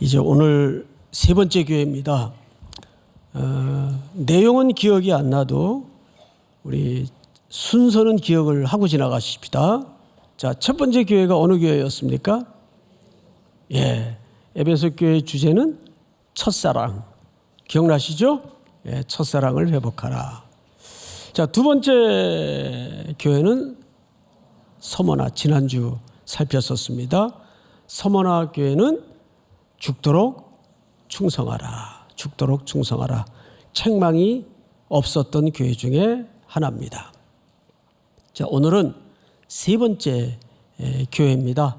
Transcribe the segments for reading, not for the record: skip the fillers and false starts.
이제 오늘 세 번째 교회입니다. 내용은 기억이 안 나도 우리 순서는 기억을 하고 지나가십시다. 자, 첫 번째 교회가 어느 교회였습니까? 에베소 교회 주제는 첫사랑. 기억나시죠? 첫사랑을 회복하라. 자, 두 번째 교회는 서머나, 지난주 살폈었습니다. 서머나 교회는 죽도록 충성하라. 죽도록 충성하라. 책망이 없었던 교회 중에 하나입니다. 자, 오늘은 세 번째 교회입니다.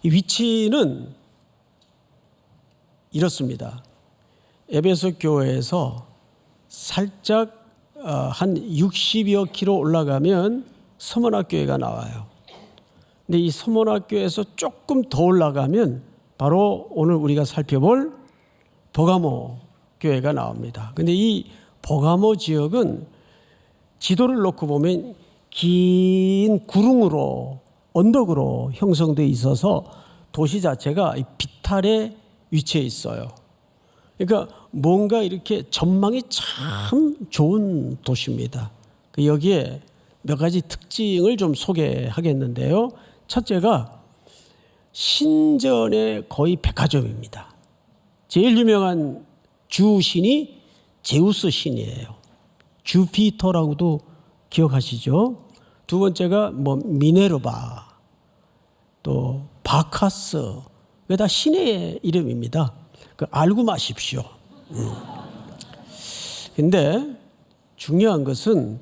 이 위치는 이렇습니다. 에베소 교회에서 살짝 한 60여 킬로 올라가면 서머나 교회가 나와요. 근데 이 서머나 교회에서 조금 더 올라가면 바로 오늘 우리가 살펴볼 버가모 교회가 나옵니다. 근데 이 버가모 지역은 지도를 놓고 보면 긴 구릉으로 언덕으로 형성되어 있어서 도시 자체가 비탈에 위치해 있어요. 그러니까 뭔가 이렇게 전망이 참 좋은 도시입니다. 여기에 몇 가지 특징을 좀 소개하겠는데요. 첫째가 신전의 거의 백화점입니다. 제일 유명한 주신이 제우스 신이에요. 주피터라고도 기억하시죠? 두 번째가 미네르바, 또 바카스, 이게 다 신의 이름입니다. 알고 마십시오. 근데 중요한 것은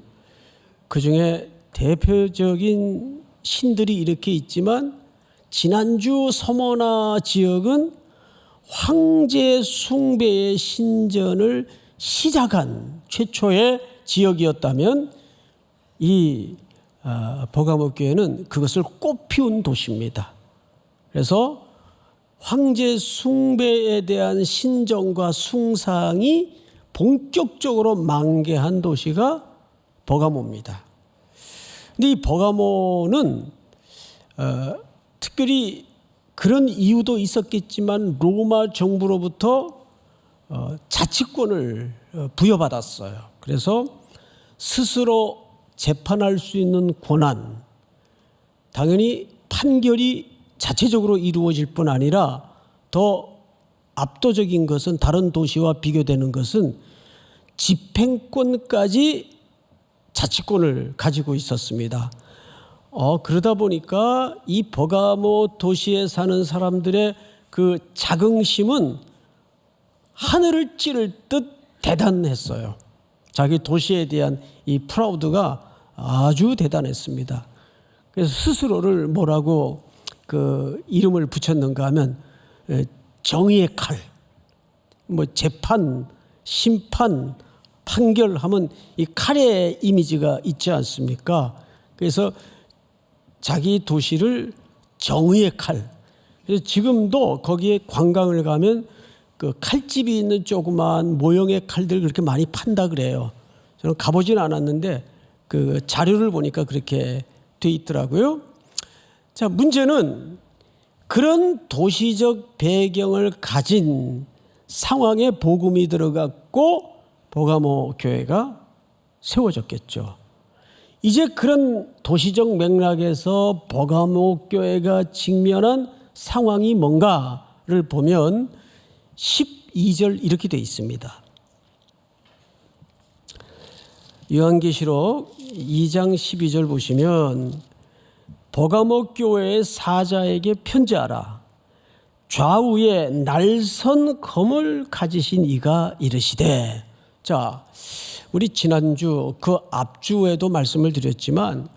그 중에 대표적인 신들이 이렇게 있지만 지난주 서머나 지역은 황제 숭배의 신전을 시작한 최초의 지역이었다면 이 버가모 교회는 그것을 꽃피운 도시입니다. 그래서 황제 숭배에 대한 신정과 숭상이 본격적으로 만개한 도시가 버가모입니다. 근데 이 버가모는 특별히 그런 이유도 있었겠지만 로마 정부로부터 자치권을 부여받았어요. 그래서 스스로 재판할 수 있는 권한, 당연히 판결이 자체적으로 이루어질 뿐 아니라 더 압도적인 것은, 다른 도시와 비교되는 것은 집행권까지 자치권을 가지고 있었습니다. 그러다 보니까 이 버가모 도시에 사는 사람들의 그 자긍심은 하늘을 찌를 듯 대단했어요. 자기 도시에 대한 이 프라우드가 아주 대단했습니다. 그래서 스스로를 뭐라고 그 이름을 붙였는가 하면 정의의 칼, 재판, 심판, 판결하면 이 칼의 이미지가 있지 않습니까? 그래서 자기 도시를 정의의 칼. 그래서 지금도 거기에 관광을 가면 그 칼집이 있는 조그만 모형의 칼들 그렇게 많이 판다 그래요. 저는 가보진 않았는데 그 자료를 보니까 그렇게 돼 있더라고요. 자, 문제는 그런 도시적 배경을 가진 상황에 복음이 들어갔고 버가모 교회가 세워졌겠죠. 이제 그런 도시적 맥락에서 버가모 교회가 직면한 상황이 뭔가를 보면 12절 이렇게 되어 있습니다. 요한계시록 2장 12절 보시면 버가모 교회의 사자에게 편지하라. 좌우에 날선 검을 가지신 이가 이르시되. 자, 우리 지난주 그 앞주에도 말씀을 드렸지만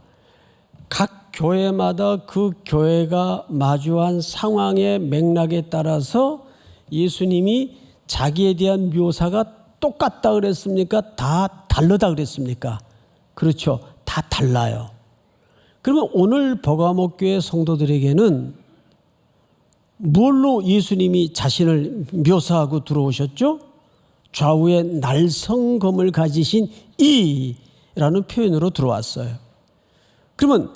각 교회마다 그 교회가 마주한 상황의 맥락에 따라서 예수님이 자기에 대한 묘사가 똑같다 그랬습니까? 다 다르다 그랬습니까? 그렇죠. 다 달라요. 그러면 오늘 버가모 교회 성도들에게는 뭘로 예수님이 자신을 묘사하고 들어오셨죠? 좌우에 날성검을 가지신 이라는 표현으로 들어왔어요. 그러면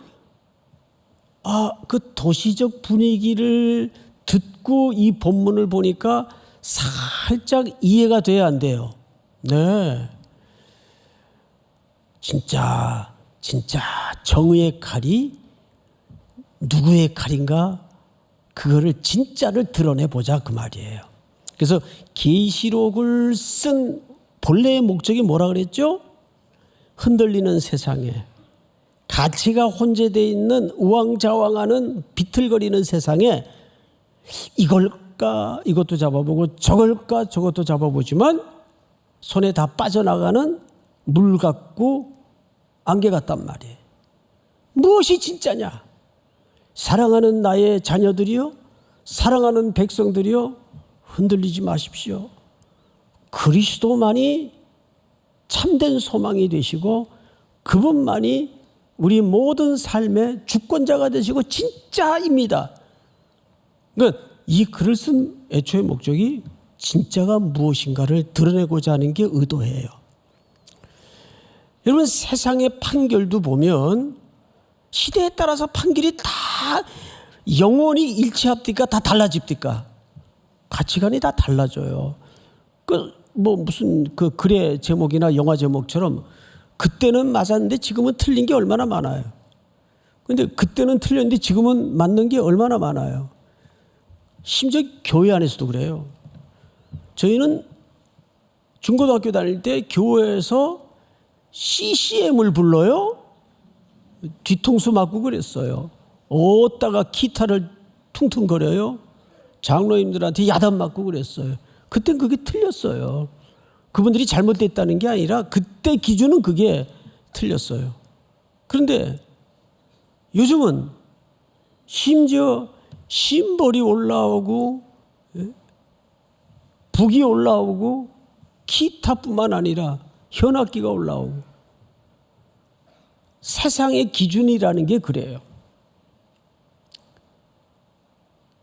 그 도시적 분위기를 듣고 이 본문을 보니까 살짝 이해가 돼야 안 돼요. 네. 진짜 정의의 칼이 누구의 칼인가? 그거를 진짜를 드러내보자 그 말이에요. 그래서 계시록을 쓴 본래의 목적이 뭐라 그랬죠? 흔들리는 세상에, 가치가 혼재되어 있는 우왕좌왕하는 비틀거리는 세상에 이걸까 이것도 잡아보고 저걸까 저것도 잡아보지만 손에 다 빠져나가는 물 같고 안개 같단 말이에요. 무엇이 진짜냐? 사랑하는 나의 자녀들이요, 사랑하는 백성들이요, 흔들리지 마십시오. 그리스도만이 참된 소망이 되시고 그분만이 우리 모든 삶의 주권자가 되시고 진짜입니다. 그러니까 이 글을 쓴 애초의 목적이 진짜가 무엇인가를 드러내고자 하는 게 의도예요. 여러분, 세상의 판결도 보면 시대에 따라서 판결이 다 영원히 일치합니까? 다 달라집니까? 가치관이 다 달라져요. 무슨 글의 제목이나 영화 제목처럼 그때는 맞았는데 지금은 틀린 게 얼마나 많아요. 근데 그때는 틀렸는데 지금은 맞는 게 얼마나 많아요. 심지어 교회 안에서도 그래요. 저희는 중고등학교 다닐 때 교회에서 CCM을 불러요. 뒤통수 맞고 그랬어요. 어디다가 기타를 퉁퉁거려요. 장로님들한테 야단 맞고 그랬어요. 그땐 그게 틀렸어요. 그분들이 잘못됐다는 게 아니라 그때 기준은 그게 틀렸어요. 그런데 요즘은 심지어 심벌이 올라오고 북이 올라오고 기타뿐만 아니라 현악기가 올라오고 세상의 기준이라는 게 그래요.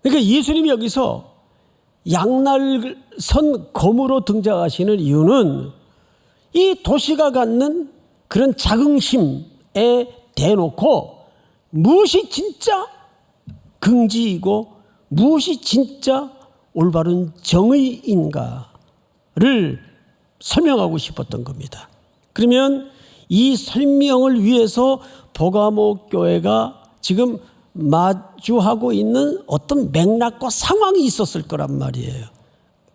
그러니까 예수님이 여기서 양날선 검으로 등장하시는 이유는 이 도시가 갖는 그런 자긍심에 대놓고 무엇이 진짜 긍지이고 무엇이 진짜 올바른 정의인가를 설명하고 싶었던 겁니다. 그러면 이 설명을 위해서 버가모 교회가 지금 마주하고 있는 어떤 맥락과 상황이 있었을 거란 말이에요.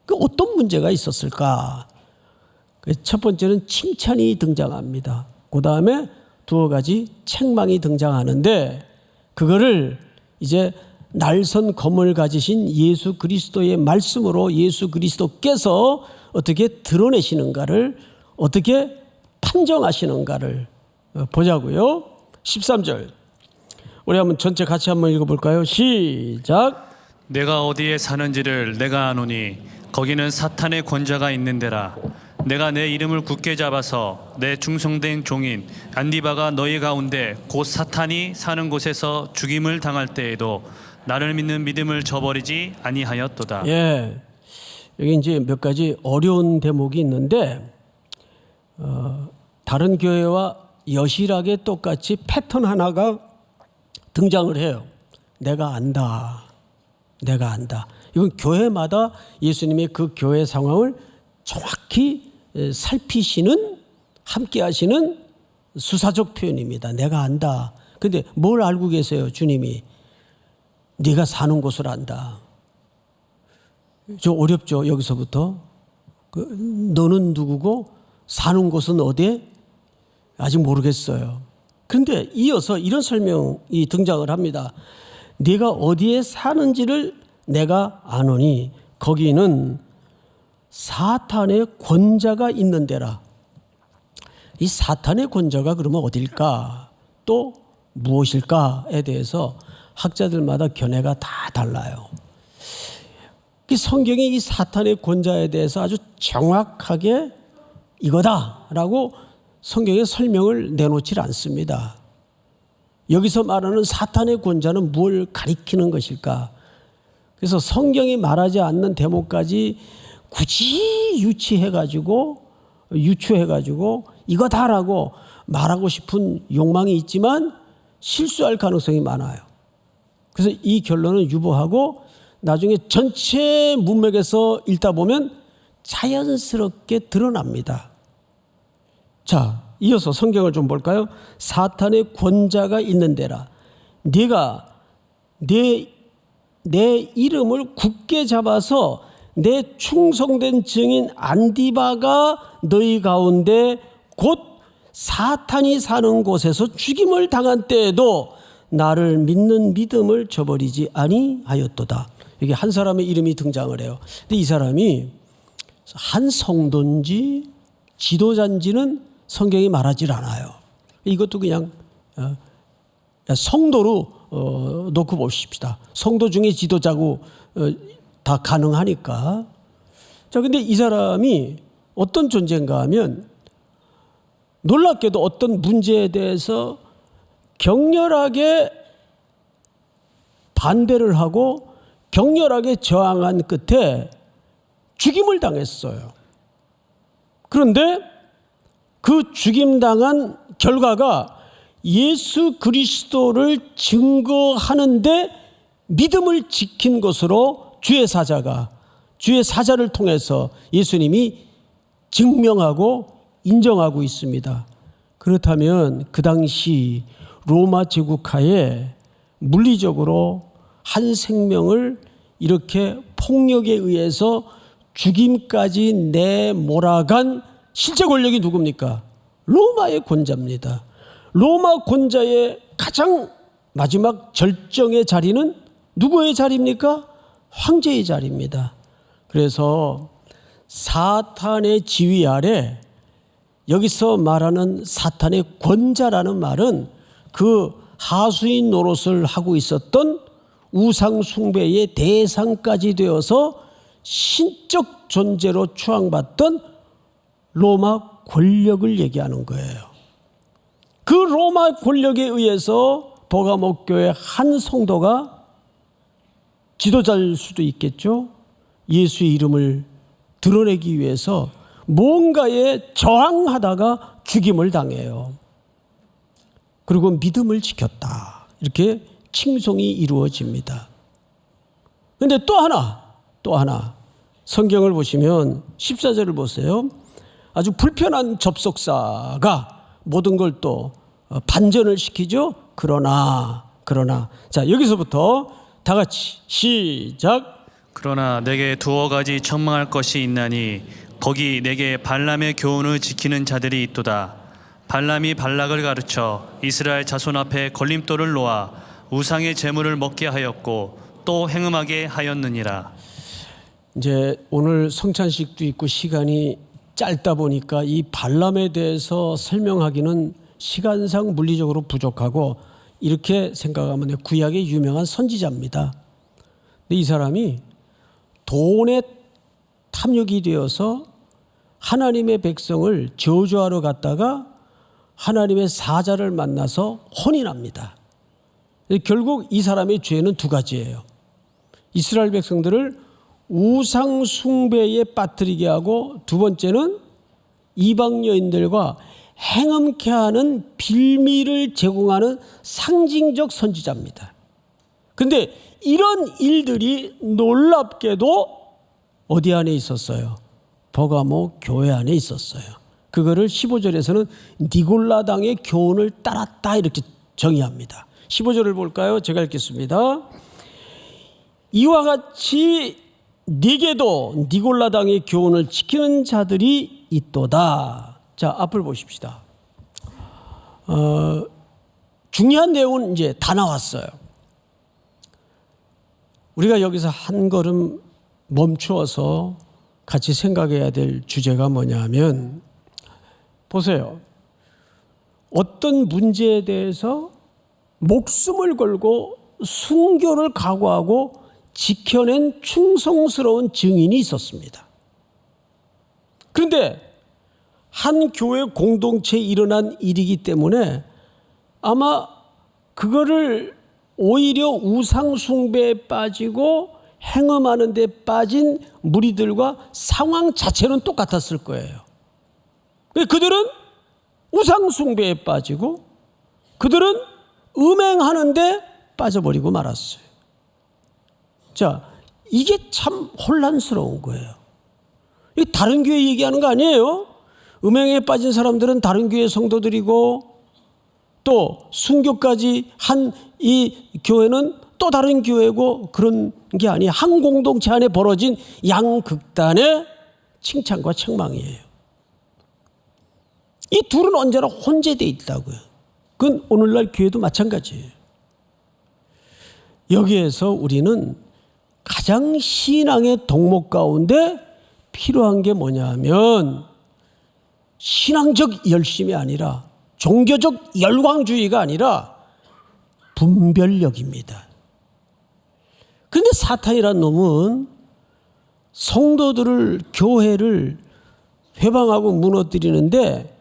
그 어떤 문제가 있었을까? 첫 번째는 칭찬이 등장합니다. 그 다음에 두어 가지 책망이 등장하는데 그거를 이제 날선 검을 가지신 예수 그리스도의 말씀으로 예수 그리스도께서 어떻게 드러내시는가를, 어떻게 판정하시는가를 보자고요. 13절 우리 한번 전체 같이 한번 읽어볼까요? 시작. 내가 어디에 사는지를 내가 아노니 거기는 사탄의 권자가 있는 데라. 내가 내 이름을 굳게 잡아서 내 충성된 종인 안디바가 너희 가운데 곧 사탄이 사는 곳에서 죽임을 당할 때에도 나를 믿는 믿음을 저버리지 아니하였도다. 예, 여기 이제 몇 가지 어려운 대목이 있는데 다른 교회와 여실하게 똑같이 패턴 하나가 등장을 해요. 내가 안다. 내가 안다. 이건 교회마다 예수님의 그 교회 상황을 정확히 살피시는, 함께 하시는 수사적 표현입니다. 내가 안다. 근데 뭘 알고 계세요, 주님이? 네가 사는 곳을 안다. 좀 어렵죠, 여기서부터. 너는 누구고 사는 곳은 어디에? 아직 모르겠어요. 그런데 이어서 이런 설명이 등장을 합니다. 네가 어디에 사는지를 내가 아노니 거기는 사탄의 권자가 있는 데라. 이 사탄의 권자가 그러면 어딜까? 또 무엇일까에 대해서 학자들마다 견해가 다 달라요. 성경이 이 사탄의 권자에 대해서 아주 정확하게 이거다라고 성경에 설명을 내놓지 않습니다. 여기서 말하는 사탄의 권자는 뭘 가리키는 것일까? 그래서 성경이 말하지 않는 대목까지 굳이 유추해가지고 이거다라고 말하고 싶은 욕망이 있지만 실수할 가능성이 많아요. 그래서 이 결론은 유보하고 나중에 전체 문맥에서 읽다 보면 자연스럽게 드러납니다. 자, 이어서 성경을 좀 볼까요? 사탄의 권자가 있는 데라 네가 내 이름을 굳게 잡아서 내 충성된 증인 안디바가 너희 가운데 곧 사탄이 사는 곳에서 죽임을 당한 때에도 나를 믿는 믿음을 저버리지 아니하였도다. 여기 한 사람의 이름이 등장을 해요. 근데 이 사람이 한 성도인지 지도자인지는 성경이 말하지 않아요. 이것도 그냥 성도로 놓고 보십시다. 성도 중에 지도자고 다 가능하니까. 자, 근데 이 사람이 어떤 존재인가 하면 놀랍게도 어떤 문제에 대해서 격렬하게 반대를 하고 격렬하게 저항한 끝에 죽임을 당했어요. 그런데 그 죽임당한 결과가 예수 그리스도를 증거하는데 믿음을 지킨 것으로 주의 사자를 통해서 예수님이 증명하고 인정하고 있습니다. 그렇다면 그 당시 로마 제국하에 물리적으로 한 생명을 이렇게 폭력에 의해서 죽임까지 내몰아간 실제 권력이 누굽니까? 로마의 권자입니다. 로마 권자의 가장 마지막 절정의 자리는 누구의 자리입니까? 황제의 자리입니다. 그래서 사탄의 지위 아래 여기서 말하는 사탄의 권자라는 말은 그 하수인 노릇을 하고 있었던 우상 숭배의 대상까지 되어서 신적 존재로 추앙받던 로마 권력을 얘기하는 거예요. 그 로마 권력에 의해서 버가모 교회 한 성도가 지도자일 수도 있겠죠. 예수의 이름을 드러내기 위해서 뭔가에 저항하다가 죽임을 당해요. 그리고 믿음을 지켰다. 이렇게 칭송이 이루어집니다. 그런데 또 하나 성경을 보시면 14절을 보세요. 아주 불편한 접속사가 모든 걸 또 반전을 시키죠. 그러나 자, 여기서부터 다 같이 시작. 그러나 내게 두어 가지 천망할 것이 있나니 거기 내게 발람의 교훈을 지키는 자들이 있도다. 발람이 발락을 가르쳐 이스라엘 자손 앞에 걸림돌을 놓아 우상의 제물을 먹게 하였고 또 행음하게 하였느니라. 이제 오늘 성찬식도 있고 시간이 짧다 보니까 이 발람에 대해서 설명하기는 시간상 물리적으로 부족하고 이렇게 생각하면 돼요. 구약의 유명한 선지자입니다. 근데 이 사람이 돈에 탐욕이 되어서 하나님의 백성을 저주하러 갔다가 하나님의 사자를 만나서 혼이 납니다. 결국 이 사람의 죄는 두 가지예요. 이스라엘 백성들을 우상 숭배에 빠뜨리게 하고, 두 번째는 이방 여인들과 행음케 하는 빌미를 제공하는 상징적 선지자입니다. 그런데 이런 일들이 놀랍게도 어디 안에 있었어요? 버가모 교회 안에 있었어요. 그거를 15절에서는 니골라당의 교훈을 따랐다 이렇게 정의합니다. 15절을 볼까요? 제가 읽겠습니다. 이와 같이 네게도 니골라당의 교훈을 지키는 자들이 있도다. 자, 앞을 보십시다. 중요한 내용은 이제 다 나왔어요. 우리가 여기서 한 걸음 멈추어서 같이 생각해야 될 주제가 뭐냐 하면, 보세요. 어떤 문제에 대해서 목숨을 걸고 순교를 각오하고 지켜낸 충성스러운 증인이 있었습니다. 그런데 한 교회 공동체에 일어난 일이기 때문에 아마 그거를 오히려 우상 숭배에 빠지고 행음하는 데 빠진 무리들과 상황 자체는 똑같았을 거예요. 그들은 우상 숭배에 빠지고 그들은 음행하는 데 빠져버리고 말았어요. 자, 이게 참 혼란스러운 거예요. 이 다른 교회 얘기하는 거 아니에요? 음행에 빠진 사람들은 다른 교회 성도들이고 또 순교까지 한 이 교회는 또 다른 교회고 그런 게 아니에요. 한 공동체 안에 벌어진 양극단의 칭찬과 책망이에요. 이 둘은 언제나 혼재되어 있다고요. 그건 오늘날 교회도 마찬가지예요. 여기에서 우리는 가장 신앙의 덕목 가운데 필요한 게 뭐냐면 신앙적 열심이 아니라 종교적 열광주의가 아니라 분별력입니다. 그런데 사탄이란 놈은 성도들을 교회를 회방하고 무너뜨리는데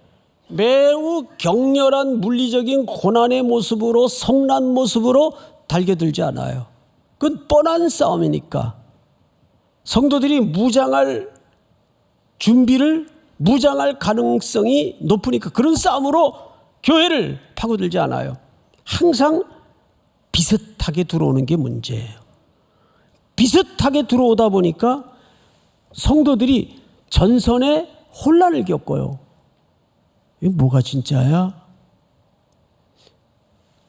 매우 격렬한 물리적인 고난의 모습으로 성난 모습으로 달겨들지 않아요. 그건 뻔한 싸움이니까 성도들이 무장할 준비를 무장할 가능성이 높으니까 그런 싸움으로 교회를 파고들지 않아요. 항상 비슷하게 들어오는 게 문제예요. 비슷하게 들어오다 보니까 성도들이 전선에 혼란을 겪어요. 이게 뭐가 진짜야?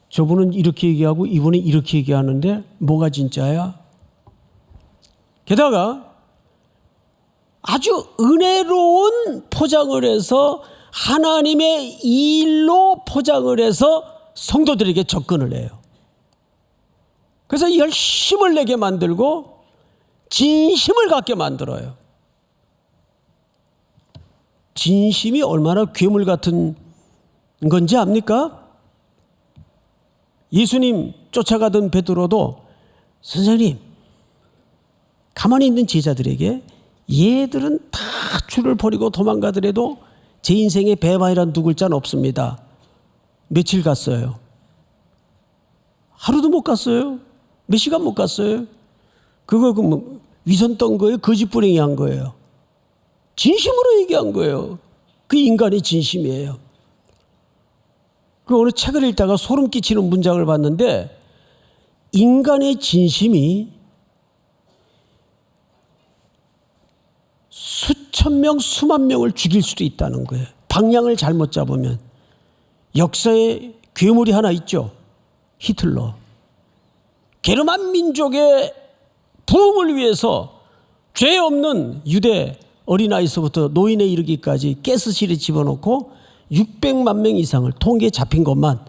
저분은 이렇게 얘기하고 이분은 이렇게 얘기하는데 뭐가 진짜야? 게다가 아주 은혜로운 포장을 해서 하나님의 일로 포장을 해서 성도들에게 접근을 해요. 그래서 열심을 내게 만들고 진심을 갖게 만들어요. 진심이 얼마나 괴물 같은 건지 압니까? 예수님 쫓아가던 베드로도 선생님, 가만히 있는 제자들에게 얘들은 다 줄을 버리고 도망가더라도 제 인생에 배반이란 두 글자는 없습니다. 며칠 갔어요? 하루도 못 갔어요? 몇 시간 못 갔어요? 그거 뭐 위선 떤 거예요? 거짓부랭이 한 거예요? 진심으로 얘기한 거예요. 그 인간의 진심이에요. 그 어느 책을 읽다가 소름 끼치는 문장을 봤는데 인간의 진심이 수천 명, 수만 명을 죽일 수도 있다는 거예요. 방향을 잘못 잡으면. 역사에 괴물이 하나 있죠. 히틀러. 게르만 민족의 부흥을 위해서 죄 없는 유대 어린아이서부터 노인에 이르기까지 가스실에 집어넣고 600만 명 이상을 통계에 잡힌 것만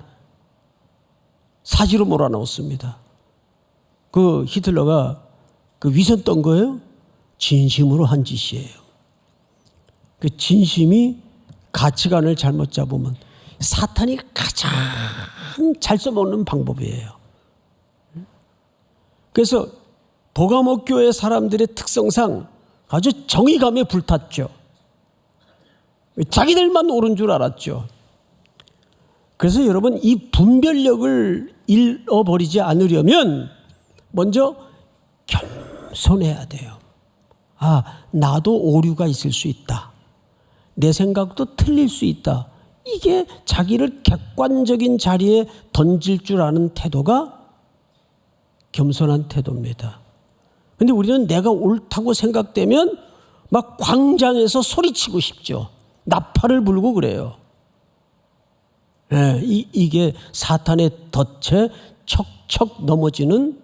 사지로 몰아넣었습니다. 그 히틀러가 그 위선 떤 거예요? 진심으로 한 짓이에요. 그 진심이 가치관을 잘못 잡으면 사탄이 가장 잘 써먹는 방법이에요. 그래서 버가모 교회 사람들의 특성상 아주 정의감에 불탔죠. 자기들만 옳은 줄 알았죠. 그래서 여러분 이 분별력을 잃어버리지 않으려면 먼저 겸손해야 돼요. 아, 나도 오류가 있을 수 있다. 내 생각도 틀릴 수 있다. 이게 자기를 객관적인 자리에 던질 줄 아는 태도가 겸손한 태도입니다. 그런데 우리는 내가 옳다고 생각되면 막 광장에서 소리치고 싶죠. 나팔을 불고 그래요. 네, 이게 사탄의 덫에 척척 넘어지는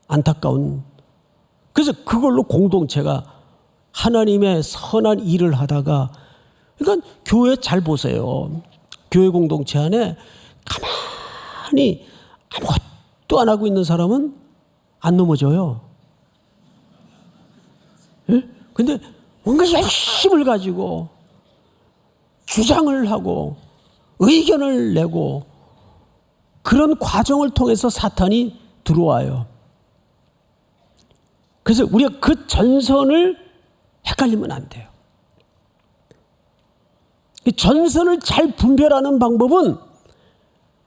안타까운. 그래서 그걸로 공동체가 하나님의 선한 일을 하다가, 그러니까 교회 잘 보세요. 교회 공동체 안에 가만히 아무것도 안 하고 있는 사람은 안 넘어져요. 예? 근데 뭔가 열심을 가지고 주장을 하고 의견을 내고 그런 과정을 통해서 사탄이 들어와요. 그래서 우리가 그 전선을 헷갈리면 안 돼요. 전선을 잘 분별하는 방법은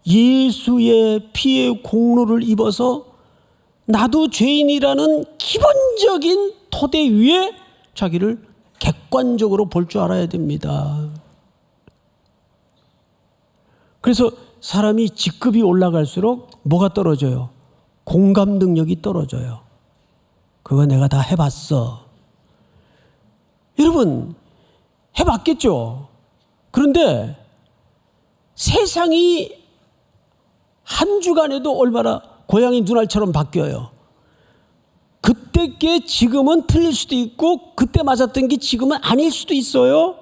예수의 피의 공로를 입어서 나도 죄인이라는 기본적인 토대 위에 자기를 객관적으로 볼 줄 알아야 됩니다. 그래서 사람이 직급이 올라갈수록 뭐가 떨어져요? 공감 능력이 떨어져요. 그거 내가 다 해봤어. 여러분, 해봤겠죠? 그런데 세상이 한 주간에도 얼마나 고양이 눈알처럼 바뀌어요. 그때 게 지금은 틀릴 수도 있고 그때 맞았던 게 지금은 아닐 수도 있어요.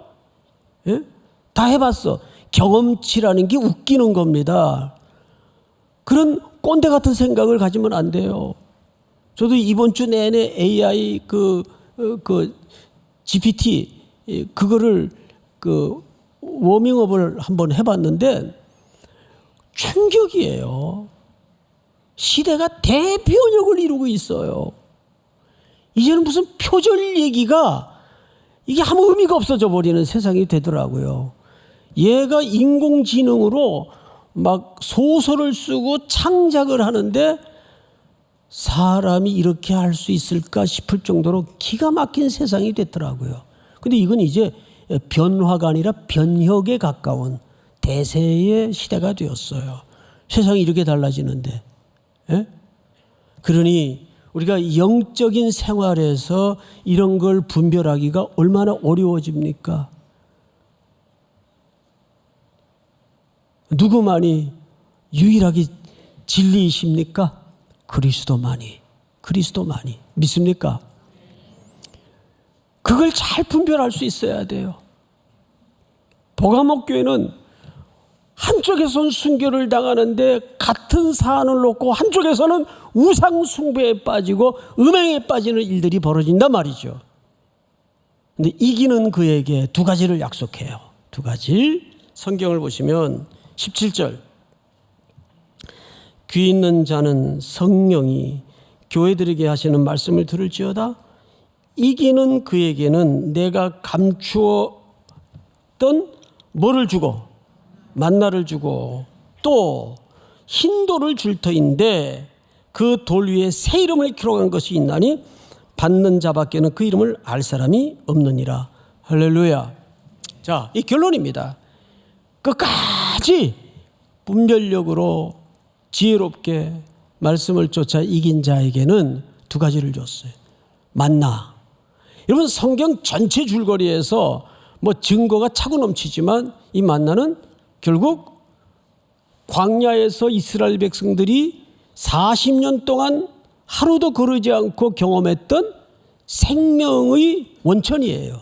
예? 다 해봤어. 경험치라는 게 웃기는 겁니다. 그런 꼰대 같은 생각을 가지면 안 돼요. 저도 이번 주 내내 AI GPT 그거를 워밍업을 한번 해봤는데 충격이에요. 시대가 대변혁을 이루고 있어요. 이제는 무슨 표절 얘기가 이게 아무 의미가 없어져 버리는 세상이 되더라고요. 얘가 인공지능으로 막 소설을 쓰고 창작을 하는데 사람이 이렇게 할 수 있을까 싶을 정도로 기가 막힌 세상이 됐더라고요. 근데 이건 이제 변화가 아니라 변혁에 가까운 대세의 시대가 되었어요. 세상이 이렇게 달라지는데. 예? 그러니 우리가 영적인 생활에서 이런 걸 분별하기가 얼마나 어려워집니까? 누구만이 유일하게 진리이십니까? 그리스도만이. 그리스도만이. 믿습니까? 그걸 잘 분별할 수 있어야 돼요. 보가목교회는 한쪽에서는 순교를 당하는데 같은 사안을 놓고 한쪽에서는 우상 숭배에 빠지고 음행에 빠지는 일들이 벌어진단 말이죠. 근데 이기는 그에게 두 가지를 약속해요. 두 가지. 성경을 보시면 17절. 귀 있는 자는 성령이 교회들에게 하시는 말씀을 들을지어다. 이기는 그에게는 내가 감추었던 뭐를 주고 만나를 주고 또 흰돌을 줄 터인데 그 돌 위에 새 이름을 기록한 것이 있나니 받는 자밖에는 그 이름을 알 사람이 없느니라. 할렐루야. 자, 이 결론입니다. 끝까지 분별력으로 지혜롭게 말씀을 쫓아 이긴 자에게는 두 가지를 줬어요. 만나. 여러분, 성경 전체 줄거리에서 뭐 증거가 차고 넘치지만 이 만나는 결국 광야에서 이스라엘 백성들이 40년 동안 하루도 거르지 않고 경험했던 생명의 원천이에요.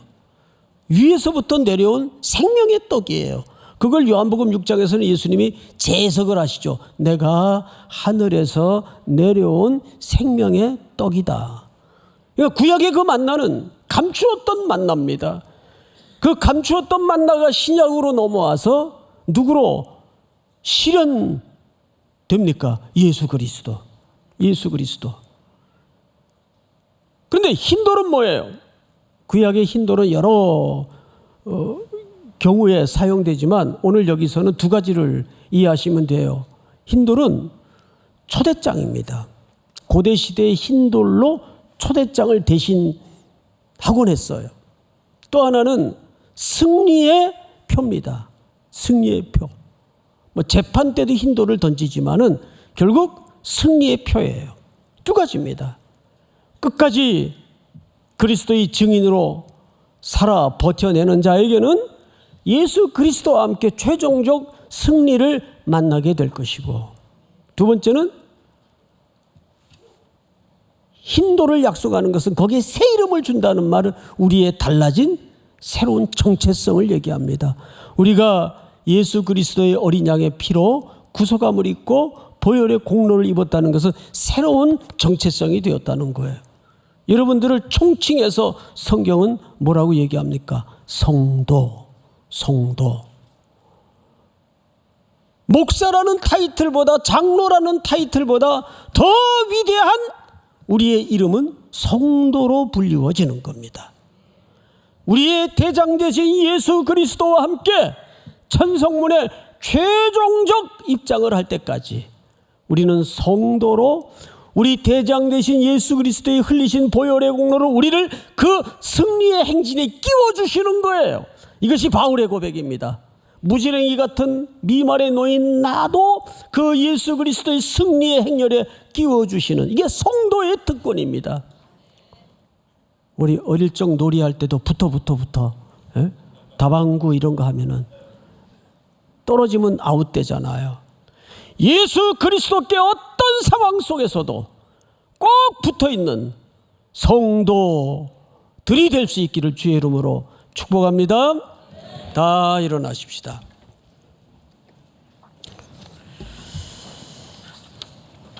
위에서부터 내려온 생명의 떡이에요. 그걸 요한복음 6장에서는 예수님이 재해석을 하시죠. 내가 하늘에서 내려온 생명의 떡이다. 그러니까 구약의 그 만나는 감추었던 만나입니다. 그 감추었던 만나가 신약으로 넘어와서 누구로 실현됩니까? 예수 그리스도. 예수 그리스도. 그런데 흰돌은 뭐예요? 구약의 흰돌은 여러 경우에 사용되지만 오늘 여기서는 두 가지를 이해하시면 돼요. 흰돌은 초대장입니다. 고대 시대의 흰돌로 초대장을 대신하곤 했어요. 또 하나는 승리의 표입니다. 승리의 표. 뭐 재판 때도 흰돌을 던지지만은 결국 승리의 표예요. 두 가지입니다. 끝까지 그리스도의 증인으로 살아 버텨내는 자에게는 예수 그리스도와 함께 최종적 승리를 만나게 될 것이고, 두 번째는 흰돌을 약속하는 것은 거기에 새 이름을 준다는 말은 우리의 달라진 새로운 정체성을 얘기합니다. 우리가 예수 그리스도의 어린 양의 피로 구속함을 입고 보혈의 공로를 입었다는 것은 새로운 정체성이 되었다는 거예요. 여러분들을 총칭해서 성경은 뭐라고 얘기합니까? 성도, 성도. 목사라는 타이틀보다, 장로라는 타이틀보다 더 위대한 우리의 이름은 성도로 불리워지는 겁니다. 우리의 대장 되신 예수 그리스도와 함께 천성문에 최종적 입장을 할 때까지 우리는 성도로 우리 대장 되신 예수 그리스도의 흘리신 보혈의 공로로 우리를 그 승리의 행진에 끼워주시는 거예요. 이것이 바울의 고백입니다. 무지랭이 같은 미말에 놓인 나도 그 예수 그리스도의 승리의 행렬에 끼워주시는, 이게 성도의 특권입니다. 우리 어릴 적 놀이할 때도 붙어 예? 다방구 이런 거 하면은 떨어지면 아웃되잖아요. 예수 그리스도께 어떤 상황 속에서도 꼭 붙어있는 성도들이 될 수 있기를 주의 이름으로 축복합니다. 다 일어나십시다.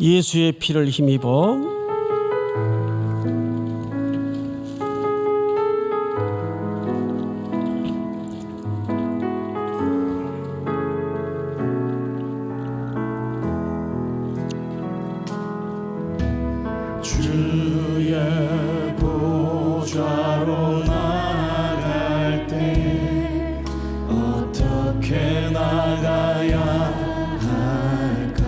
예수의 피를 힘입어 주의 보좌로 나아갈 때 어떻게 나가야 할까?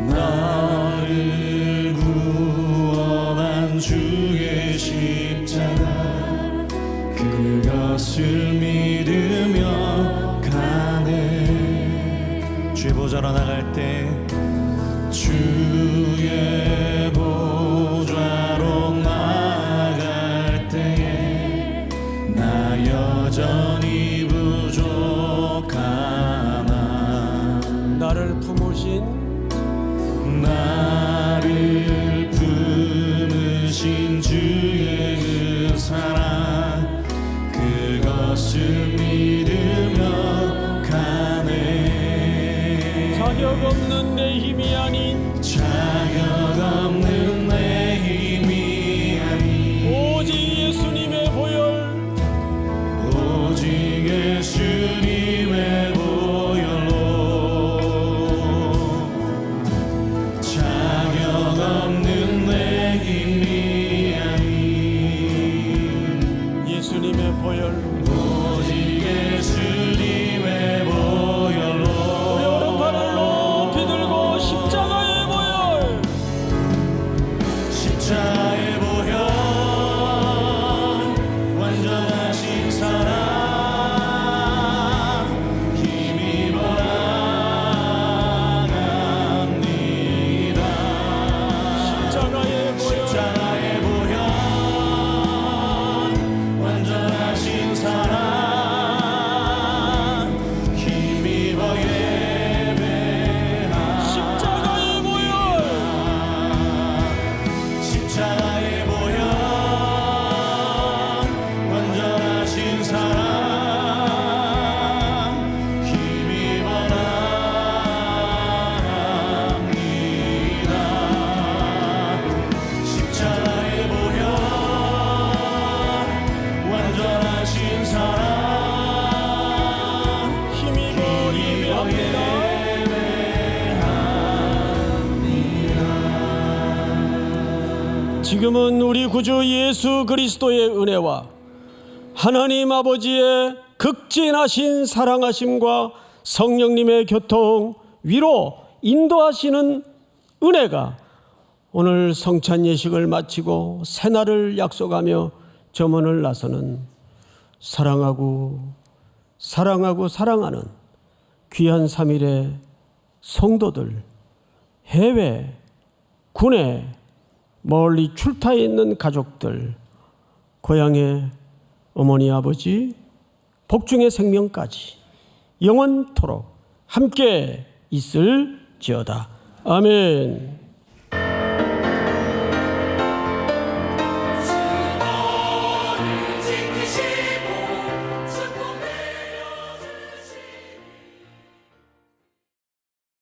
나를 구원한 주의 십자가 그것을 믿으며 가네. 주의 보좌로 나갈 때 주의 보좌로 나아갈 때에 나 여전히 부족하나. 나를 품으신 주의 그 사랑 그것을 믿으며 가네. 자격 없는 내 힘이 아닌 자격 없는 내 힘이 아닌 오직 예수님의 보혈 오직 예수님의 보혈로 자격 없는 내 힘이 아닌 예수님의 보혈 오직 예수님의 보혈로 우리 오른팔을 높이 들고 십자가의 보혈 십자가의 보혈 완전하신 사랑 힘입어 나갑니다. 십자가의 보혈 십자가의 보혈 완전하신 사랑 힘입어 예배합니다. 십자가의 보혈 십자가의 보혈 완전하신 사랑 힘입어 나갑니다. 십자가의 보혈 완전하신 사랑 힘입어 예배합니다. 지금은 우리 구주 예수 그리스도의 은혜와 하나님 아버지의 극진하신 사랑하심과 성령님의 교통, 위로, 인도하시는 은혜가 오늘 성찬 예식을 마치고 새날을 약속하며 점원을 나서는 사랑하고 사랑하는 귀한 3일의 성도들, 해외, 군에 멀리 출타해 있는 가족들, 고향의 어머니 아버지, 복중의 생명까지 영원토록 함께 있을지어다. 아멘.